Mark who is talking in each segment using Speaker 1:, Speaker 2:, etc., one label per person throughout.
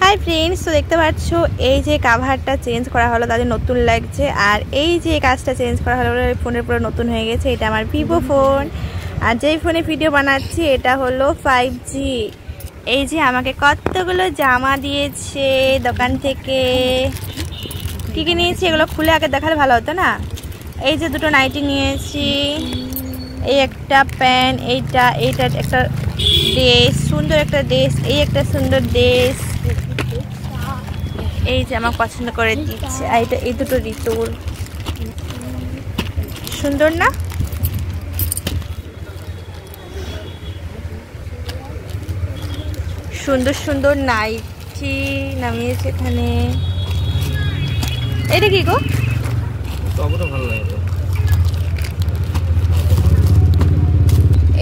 Speaker 1: Hi friends, তো দেখতে পাচ্ছ এই যে কাভারটা চেঞ্জ করা হলো, তাদের নতুন লাগছে। আর এই যে কাজটা চেঞ্জ করা হলো, ফোনের পুরো নতুন হয়ে গেছে। এটা আমার ভিভো ফোন, আর যেই ফোনে ভিডিও বানাচ্ছি এটা হলো 5G। এই যে আমাকে কতগুলো জামা দিয়েছে দোকান থেকে। কী কী নিয়েছি এগুলো খুলে আগে দেখালে ভালো হতো না। এই যে দুটো নাইটি নিয়েছি, এই একটা প্যান্ট, এইটা একটা ড্রেস, সুন্দর একটা ড্রেস, এই একটা সুন্দর ড্রেস। এই যে আমার পছন্দ করে দিচ্ছে। আর এটা এই দুটো ঋতুর, সুন্দর না? সুন্দর সুন্দর নাইটি নামিয়েছে এখানে। এটা কি গো?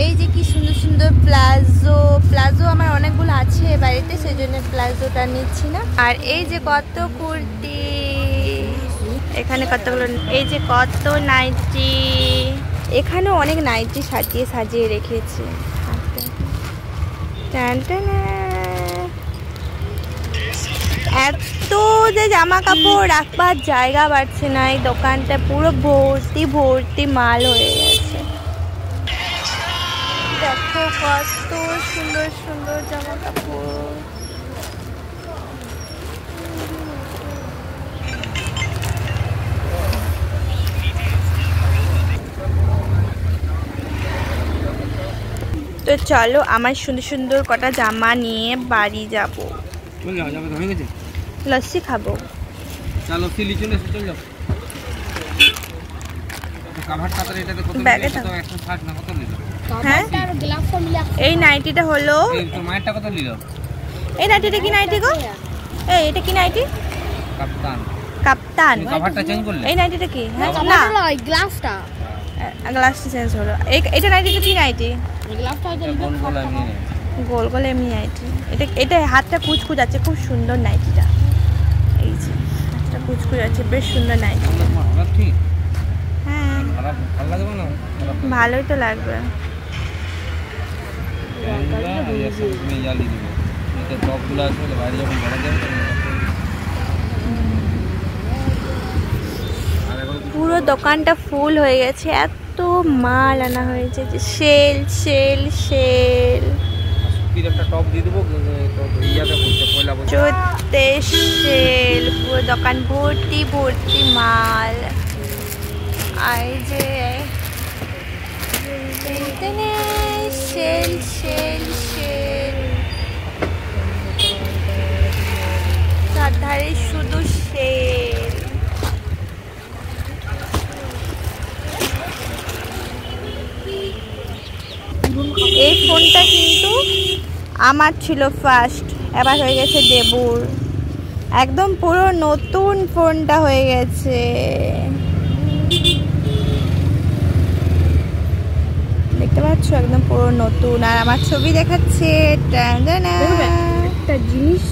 Speaker 1: এই যে কি সুন্দর সুন্দর প্লাজো। প্লাজো আমার অনেকগুলো আছে বাড়িতে, সেই জন্য প্লাজোটা নিচ্ছি না। আর এই যে কত কুর্তি, এখানে কতগুলো, এই যে কত নাইটি, এখানে অনেক নাইটি সাজিয়ে সাজিয়ে রেখেছি। এত যে জামা কাপড় রাখবার জায়গা পাচ্ছে না, এই দোকানটা পুরো ভর্তি ভর্তি মাল হয়ে গেছে। দেখো কত সুন্দর সুন্দর জামা কাপড়। তো চলো আমার সুন্দর সুন্দর কটা জামা নিয়ে বাড়ি যাবো। লস্যি খাবো।
Speaker 2: চলো
Speaker 1: হ্যাঁ, এই নাইটিটা হলো, এই নাইটিটা কি নাইটি গো? এই এটা কি নাইটি? কাপ্তান। এই নাইটিটা কি? হ্যাঁ না, গ্লাসটা চেঞ্জ হলো। এটা নাইটিটা কি নাইটি? গোল গোল এমনি নাইটি। এটা হাতটা কুচকুচ আছে, খুব সুন্দর নাইটিটা। এই যে হাতটা কুচকুচ আছে, বেশ সুন্দর নাইটি। হ্যাঁ ভালোই তো লাগবে। পুরো দোকানটা ফুল হয়ে গেছে, এত মাল আনা হয়েছে যে সেল সেল সেল। সেল, পুরো দোকান ভর্তি ভর্তি মাল। আর যে সেল সেল সেল, চারধারে শুধু সেল। এই ফোনটা কিন্তু আমার ছিল ফার্স্ট, এবার হয়ে গেছে দেবুর। একদম পুরো নতুন ফোনটা হয়ে গেছে। দেখতে পাচ্ছ একদম পুরো নতুন। আর আমার ছবি দেখাচ্ছে একটা জিনিস।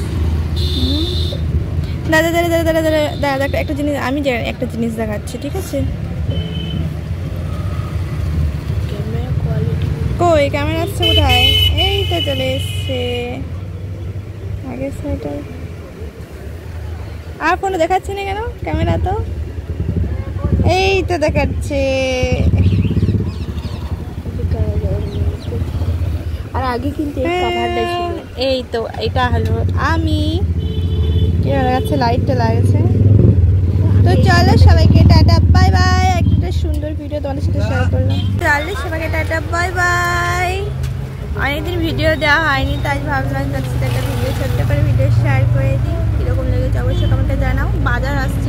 Speaker 1: দাদা দাদা দাদা দাদা দাদা দাদা একটা জিনিস, আমি একটা জিনিস দেখাচ্ছি, ঠিক আছে? কই ক্যামেরা আসছে কোথায়? এই তো চলে এসছে আগে সেটা। আর ফোনে দেখাচ্ছে না কেন ক্যামেরা? তো এই তো দেখাচ্ছে। আর আগে কিন্তু এই তো এটা হলো আমি, কি লাগাচ্ছে, লাইটটা লাগছে। তো চলো সবাইকে টাটা বাই বাই। একটা সুন্দর ভিডিও তোমাদের সাথে শেয়ার করলাম। চলো সবাইকে টাটা বাই বাই। অনেকদিন ভিডিও দেওয়া হয়নি, তাই ভাবলাম তার সাথে একটা ভিডিও, ছোট্ট করে ভিডিও শেয়ার করে দিই। কীরকম লেগেছে অবশ্যই কমেন্টে জানাও। বাজার আসছে।